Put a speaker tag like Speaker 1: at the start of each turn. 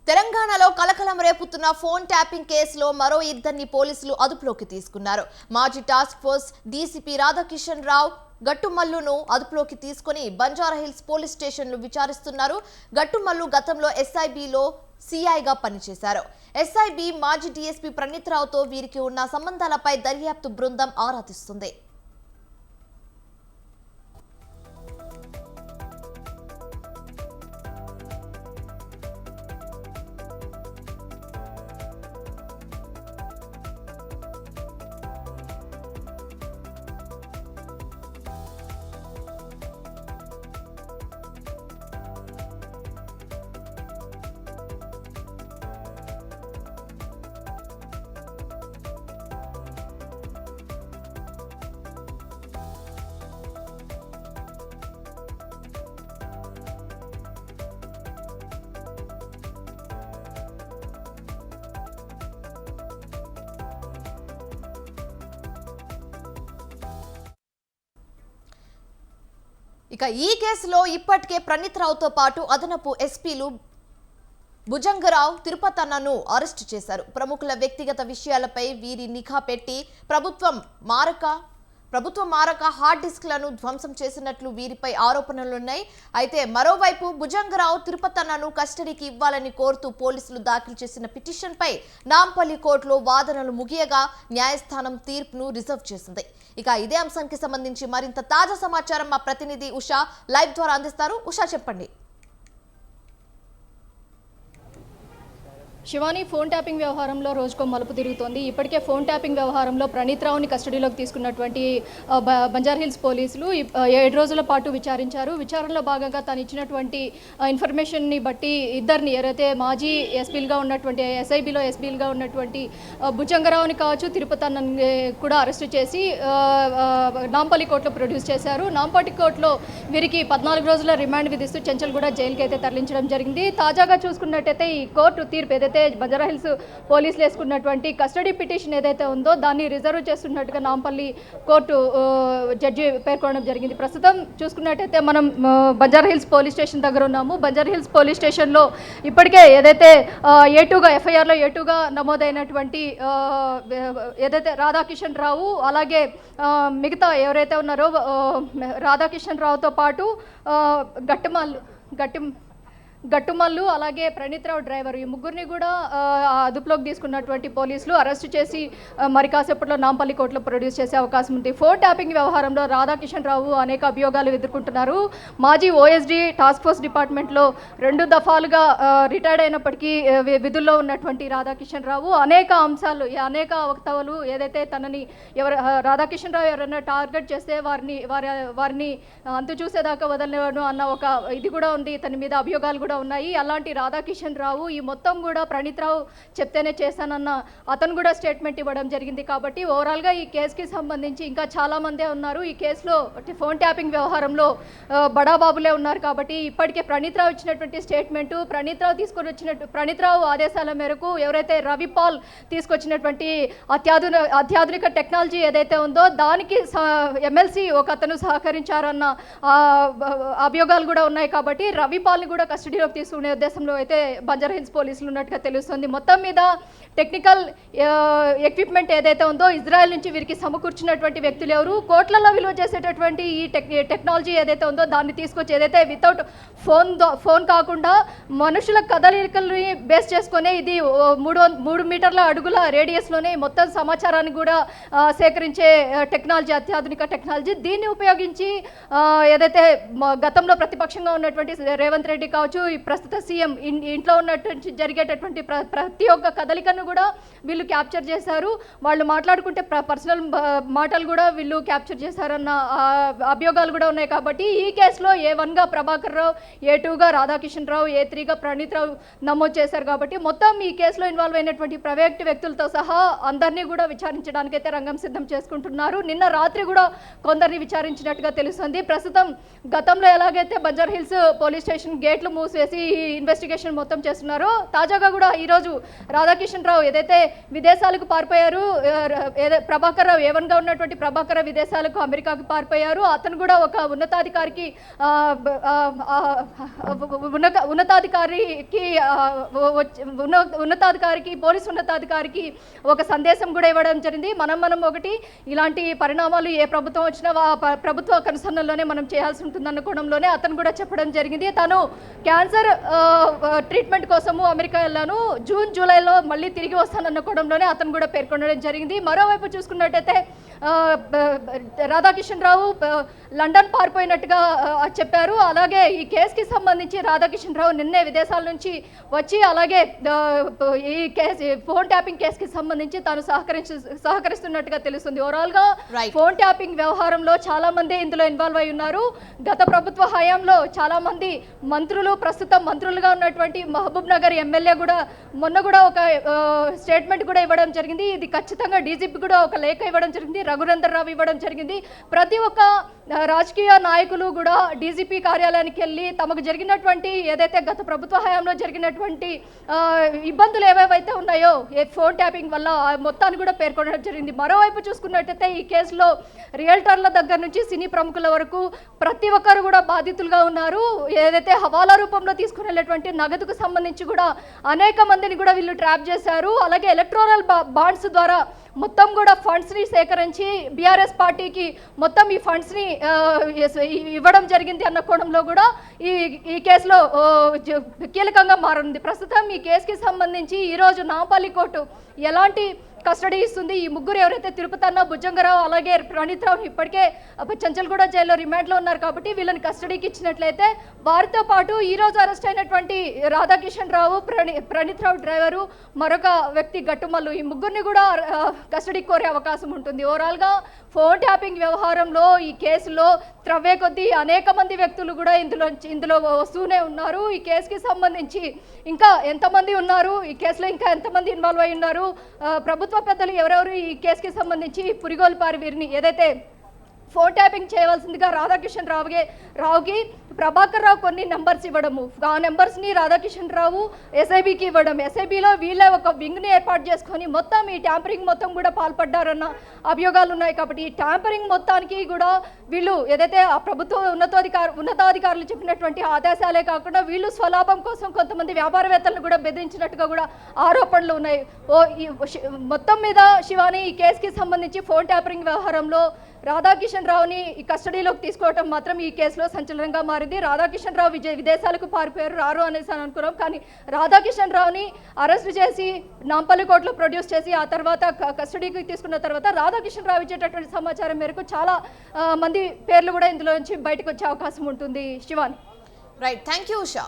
Speaker 1: తెలంగాణలో కలకలం రేపుతున్న phone tapping కేసులో మరో ఇద్దరిని పోలీసులు అదుపులోకి తీసుకున్నారు. మాజీ టాస్క్ ఫోర్స్ డీసీపీ రాధాకిషన్ రావు గట్టుమల్లును అదుపులోకి తీసుకుని బంజారాహిల్స్ పోలీస్ స్టేషన్లో విచారిస్తున్నారు. గట్టుమల్లు గతంలో ఎస్ఐబిలో సిఐగా పనిచేశారు. ఎస్ఐబి మాజీ డీఎస్పీ ప్రణీత్ రావుతో వీరికి ఉన్న సంబంధాలపై దర్యాప్తు బృందం ఆరా తీస్తుంది. ఇక ఈ కేసులో ఇప్పటికే ప్రణీత్ రావుతో పాటు అదనపు ఎస్పీలు భుజంగరావు తిరుపతన్నను అరెస్టు చేశారు. ప్రముఖుల వ్యక్తిగత విషయాలపై వీరి నిఘా పెట్టి ప్రభుత్వం మారక హార్డ్ డిస్క్లను ధ్వంసం చేసినట్లు వీరిపై ఆరోపణలున్నాయి. అయితే మరోవైపు భుజంగరావు తిరుపతన్నను కస్టడీకి ఇవ్వాలని కోరుతూ పోలీసులు దాఖలు చేసిన పిటిషన్పై నాంపల్లి కోర్టులో వాదనలు ముగియగా న్యాయస్థానం తీర్పును రిజర్వ్ చేసింది. ఇక ఇదే అంశానికి సంబంధించి మరింత తాజా సమాచారం మా ప్రతినిధి ఉషా లైవ్ ద్వారా అందిస్తారు. ఉషా, చెప్పండి.
Speaker 2: శివాని, ఫోన్ ట్యాపింగ్ వ్యవహారంలో రోజుకో మలుపు తిరుగుతోంది. ఇప్పటికే ఫోన్ ట్యాపింగ్ వ్యవహారంలో ప్రణీత్ రావుని కస్టడీలోకి తీసుకున్నటువంటి బంజారాహిల్స్ పోలీసులు 7 రోజుల పాటు విచారించారు. విచారణలో భాగంగా తను ఇచ్చినటువంటి ఇన్ఫర్మేషన్ని బట్టి ఇద్దరిని, ఎవరైతే మాజీ ఎస్పీలుగా ఉన్నటువంటి ఎస్ఐబిలో ఎస్పీలుగా ఉన్నటువంటి భుజంగరావుని కావచ్చు, తిరుపతన్నని కూడా అరెస్టు చేసి నాంపల్లి కోర్టులో ప్రొడ్యూస్ చేశారు. నాంపల్లి కోర్టులో వీరికి 14 రోజుల రిమాండ్ విధిస్తూ చెంచల్గూడ జైలుకి అయితే తరలించడం జరిగింది. తాజాగా చూసుకున్నట్టయితే ఈ కోర్టు తీర్పు ఏదైతే బంజారాహిల్స్ పోలీసులు వేసుకున్నటువంటి కస్టడీ పిటిషన్ ఏదైతే ఉందో దాన్ని రిజర్వ్ చేస్తున్నట్టుగా నాంపల్లి కోర్టు జడ్జి పేర్కొనడం జరిగింది. ప్రస్తుతం చూసుకున్నట్టయితే మనం బంజారాహిల్స్ పోలీస్ స్టేషన్ దగ్గర ఉన్నాము. బంజారాహిల్స్ పోలీస్ స్టేషన్లో ఇప్పటికే ఏదైతే A2గా ఎఫ్ఐఆర్లో A2గా నమోదైనటువంటి ఏదైతే రాధాకిషన్ రావు, అలాగే మిగతా ఎవరైతే ఉన్నారో రాధాకిషన్ రావుతో పాటు గట్టుమల్లు, అలాగే ప్రణీత్ రావు డ్రైవర్, ఈ ముగ్గురిని కూడా అదుపులోకి తీసుకున్నటువంటి పోలీసులు అరెస్టు చేసి మరి కాసేపట్లో నాంపల్లి కోర్టులో ప్రొడ్యూస్ చేసే అవకాశం ఉంది. ఫోన్ ట్యాపింగ్ వ్యవహారంలో రాధాకిషన్ రావు అనేక అభియోగాలు ఎదుర్కొంటున్నారు. మాజీ OSD టాస్క్ ఫోర్స్ డిపార్ట్మెంట్లో 2 దఫాలుగా రిటైర్డ్ అయినప్పటికీ విధుల్లో ఉన్నటువంటి రాధాకిషన్ రావు అనేక అంశాలు, అనేక అవకతవలు ఏదైతే తనని రాధాకిషన్ రావు ఎవరైనా టార్గెట్ చేస్తే వారిని అంతు చూసేదాకా వదలలేను అన్న ఒక ఇది కూడా ఉంది. తన మీద అభియోగాలు కూడా ఉన్నాయి. అలాంటి రాధాకిషన్ రావు ఈ మొత్తం కూడా ప్రణీత్ రావు చెప్తేనే చేశానన్న అతను కూడా స్టేట్మెంట్ ఇవ్వడం జరిగింది. కాబట్టి ఓవరాల్గా ఈ కేసుకి సంబంధించి ఇంకా చాలా మందే ఉన్నారు. ఈ కేసులో ఫోన్ ట్యాపింగ్ వ్యవహారంలో బడాబాబులే ఉన్నారు. కాబట్టి ఇప్పటికే ప్రణీత్ రావు ఇచ్చినటువంటి స్టేట్మెంటు, ప్రణీత్ రావు ఆదేశాల మేరకు ఎవరైతే రవిపాల్ తీసుకొచ్చినటువంటి అత్యాధునిక టెక్నాలజీ ఏదైతే ఉందో దానికి MLC ఒక అతను సహకరించారన్న అభియోగాలు కూడా ఉన్నాయి. కాబట్టి రవిపాల్ని కూడా కస్టడీలోకి తీసుకునే ఉద్దేశంలో అయితే బంజారాహిల్స్ పోలీసులు ఉన్నట్టుగా తెలుస్తుంది. మొత్తం మీద టెక్నికల్ ఎక్విప్మెంట్ ఏదైతే ఉందో ఇజ్రాయెల్ నుంచి వీరికి సమకూర్చినటువంటి వ్యక్తులు ఎవరు, కోట్లలో విలువ చేసేటటువంటి ఈ టెక్నాలజీ ఏదైతే ఉందో దాన్ని తీసుకొచ్చి ఏదైతే వితౌట్ ఫోన్ కాకుండా మనుషుల కదలికల్ని బేస్ చేసుకునే ఇది 3 మీటర్ల అడుగుల రేడియస్లోనే మొత్తం సమాచారాన్ని కూడా సేకరించే టెక్నాలజీ, అత్యాధునిక టెక్నాలజీ. దీన్ని ఉపయోగించి ఏదైతే గతంలో ప్రతిపక్షంగా ఉన్నటువంటి రేవంత్ రెడ్డి కావచ్చు, ఈ ప్రస్తుత సీఎం ఇంట్లో ఉన్నటువంటి జరిగేటటువంటి ప్రతి ఒక్క కదలికను కూడా వీళ్ళు క్యాప్చర్ చేశారు. వాళ్ళు మాట్లాడుకుంటే పర్సనల్ మాటలు కూడా వీళ్ళు క్యాప్చర్ చేశారన్న అభియోగాలు కూడా ఉన్నాయి. కాబట్టి ఈ కేసులో A1గా ప్రభాకర్ రావు, A2గా రాధాకిషన్ రావు, A3గా ప్రణీత్ రావు నమోదు చేశారు. కాబట్టి మొత్తం ఈ కేసులో ఇన్వాల్వ్ అయినటువంటి ప్రైవేట్ వ్యక్తులతో సహా అందరినీ కూడా విచారించడానికైతే రంగం సిద్ధం చేసుకుంటున్నారు. నిన్న రాత్రి కూడా కొందరిని విచారించినట్టుగా తెలుస్తుంది. ప్రస్తుతం గతంలో ఎలాగైతే బంజారాహిల్స్ పోలీస్ స్టేషన్ గేట్లు మూసి వేసి ఇన్వెస్టిగేషన్ మొత్తం చేస్తున్నారు. తాజాగా కూడా ఈరోజు రాధాకిషన్ రావు ఏదైతే విదేశాలకు పారిపోయారు, ప్రభాకర్ రావు ఏవన్గా ఉన్నటువంటి ప్రభాకర్ రావు విదేశాలకు అమెరికాకు పారిపోయారు. అతను కూడా ఒక ఉన్నతాధికారికి పోలీసు ఉన్నతాధికారికి ఒక సందేశం కూడా ఇవ్వడం జరిగింది. మనం ఒకటి ఇలాంటి పరిణామాలు ఏ ప్రభుత్వం వచ్చినా ప్రభుత్వ కనుసన్నల్లోనే మనం చేయాల్సి ఉంటుంది అనుకోవడంలోనే అతను కూడా చెప్పడం జరిగింది. తను క్యాన్సర్ ట్రీట్మెంట్ కోసము అమెరికా వెళ్ళాను, జూన్ జూలైలో మళ్ళీ తిరిగి వస్తాననుకోవడంలోనే అతను కూడా పేర్కొనడం జరిగింది. మరోవైపు చూసుకున్నట్టయితే రాధాకిషన్ రావు లండన్ పారిపోయినట్టుగా చెప్పారు. అలాగే ఈ కేసుకి సంబంధించి రాధాకిషన్ రావు నిన్నే విదేశాల నుంచి వచ్చి అలాగే ఈ కేసు ఫోన్ ట్యాపింగ్ కేసుకి సంబంధించి తాను సహకరిస్తున్నట్టుగా తెలుస్తుంది. ఓవరాల్ గా ఫోన్ ట్యాపింగ్ వ్యవహారంలో చాలా మంది ఇందులో ఇన్వాల్వ్ అయి ఉన్నారు. గత ప్రభుత్వ హయాంలో చాలా మంది మంత్రులు, ప్రస్తుతం మంత్రులుగా ఉన్నటువంటి మహబూబ్ నగర్ ఎమ్మెల్యే కూడా మొన్న కూడా ఒక స్టేట్మెంట్ కూడా ఇవ్వడం జరిగింది. ఇది ఖచ్చితంగా డీజీపీ కూడా ఒక లేఖ ఇవ్వడం జరిగింది, రఘునందన్ రావు ఇవ్వడం జరిగింది. ప్రతి ఒక్క రాజకీయ నాయకులు కూడా డీజీపీ కార్యాలయానికి వెళ్ళి తమకు జరిగినటువంటి ఏదైతే గత ప్రభుత్వ హయాంలో జరిగినటువంటి ఇబ్బందులు ఏవేవైతే ఉన్నాయో ఫోన్ ట్యాపింగ్ వల్ల మొత్తాన్ని కూడా పేర్కొనడం జరిగింది. మరోవైపు చూసుకున్నట్టయితే ఈ కేసులో రియల్టర్ల దగ్గర నుంచి సినీ ప్రముఖుల వరకు ప్రతి ఒక్కరు కూడా బాధితులుగా ఉన్నారు. ఏదైతే హవాలా రూపంలో తీసుకుని వెళ్ళేటువంటి నగదుకు సంబంధించి కూడా అనేక మందిని కూడా వీళ్ళు ట్రాప్ చేశారు. అలాగే ఎలక్టోరల్ బాండ్స్ ద్వారా మొత్తం కూడా ఫండ్స్ని సేకరించి బీఆర్ఎస్ పార్టీకి మొత్తం ఈ ఫండ్స్ని ఇవ్వడం జరిగింది అన్న కోణంలో కూడా ఈ కేసులో కీలకంగా మారింది. ప్రస్తుతం ఈ కేసుకి సంబంధించి ఈరోజు నాంపల్లి కోర్టు ఎలాంటి కస్టడీ ఇస్తుంది, ఈ ముగ్గురు ఎవరైతే తిరుపతన్న, భుజంగరావు అలాగే ప్రణీత్ రావు ఇప్పటికే చంచల్గూడ జైల్లో రిమాండ్లో ఉన్నారు కాబట్టి వీళ్ళని కస్టడీకి ఇచ్చినట్లయితే వారితో పాటు ఈరోజు అరెస్ట్ అయినటువంటి రాధాకిషన్ రావు, ప్రణీత్ రావు డ్రైవరు, మరొక వ్యక్తి గట్టుమల్లు, ఈ ముగ్గురిని కూడా కస్టడీకి కోరే అవకాశం ఉంటుంది. ఓవరాల్గా ఫోన్ ట్యాపింగ్ వ్యవహారంలో ఈ కేసులో త్రవ్వే కొద్దీ అనేక మంది వ్యక్తులు కూడా ఇందులో వస్తూనే ఉన్నారు. ఈ కేసుకి సంబంధించి ఇంకా ఎంతమంది ఉన్నారు, ఈ కేసులో ఇంకా ఎంతమంది ఇన్వాల్వ్ అయి ఉన్నారు, ప్రభుత్వ పెద్దలు ఎవరెవరు ఈ కేసుకి సంబంధించి పురిగోల్పారి వీరిని ఏదైతే ఫోన్ ట్యాపింగ్ చేయవలసిందిగా రాధాకిషన్ రావుకి ప్రభాకర్ రావు కొన్ని నెంబర్స్ ఇవ్వడము, ఆ నెంబర్స్ని రాధాకిషన్ రావు ఎస్ఐబికి ఇవ్వడం, ఎస్ఐబిలో వీళ్ళే ఒక వింగ్ని ఏర్పాటు చేసుకొని మొత్తం ఈ ట్యాంపరింగ్ మొత్తం కూడా పాల్పడ్డారన్న అభియోగాలు ఉన్నాయి. కాబట్టి ఈ ట్యాంపరింగ్ మొత్తానికి కూడా వీళ్ళు ఏదైతే ఆ ప్రభుత్వ ఉన్నతాధికారులు చెప్పినటువంటి ఆదేశాలే కాకుండా వీళ్ళు స్వలాభం కోసం కొంతమంది వ్యాపారవేత్తలను కూడా బెదిరించినట్టుగా కూడా ఆరోపణలు ఉన్నాయి. మొత్తం మీద శివాని ఈ కేసుకి సంబంధించి ఫోన్ ట్యాపరింగ్ వ్యవహారంలో రాధాకిషన్ రావుని ఈ కస్టడీలోకి తీసుకోవడం మాత్రం ఈ కేసులో సంచలనంగా మారింది. రాధాకిషన్ రావు విదేశాలకు పారిపోయారు, రారు అనేసి అని అనుకున్నాం. కానీ రాధాకిషన్ రావుని అరెస్ట్ చేసి నాంపల్లి కోర్టులో ప్రొడ్యూస్ చేసి ఆ తర్వాత కస్టడీకి తీసుకున్న తర్వాత రాధాకిషన్ రావు ఇచ్చేటటువంటి సమాచారం మేరకు చాలా మంది పేర్లు కూడా ఇందులో నుంచి బయటకు వచ్చే అవకాశం ఉంటుంది. Shivani.
Speaker 1: Right, thank you Usha.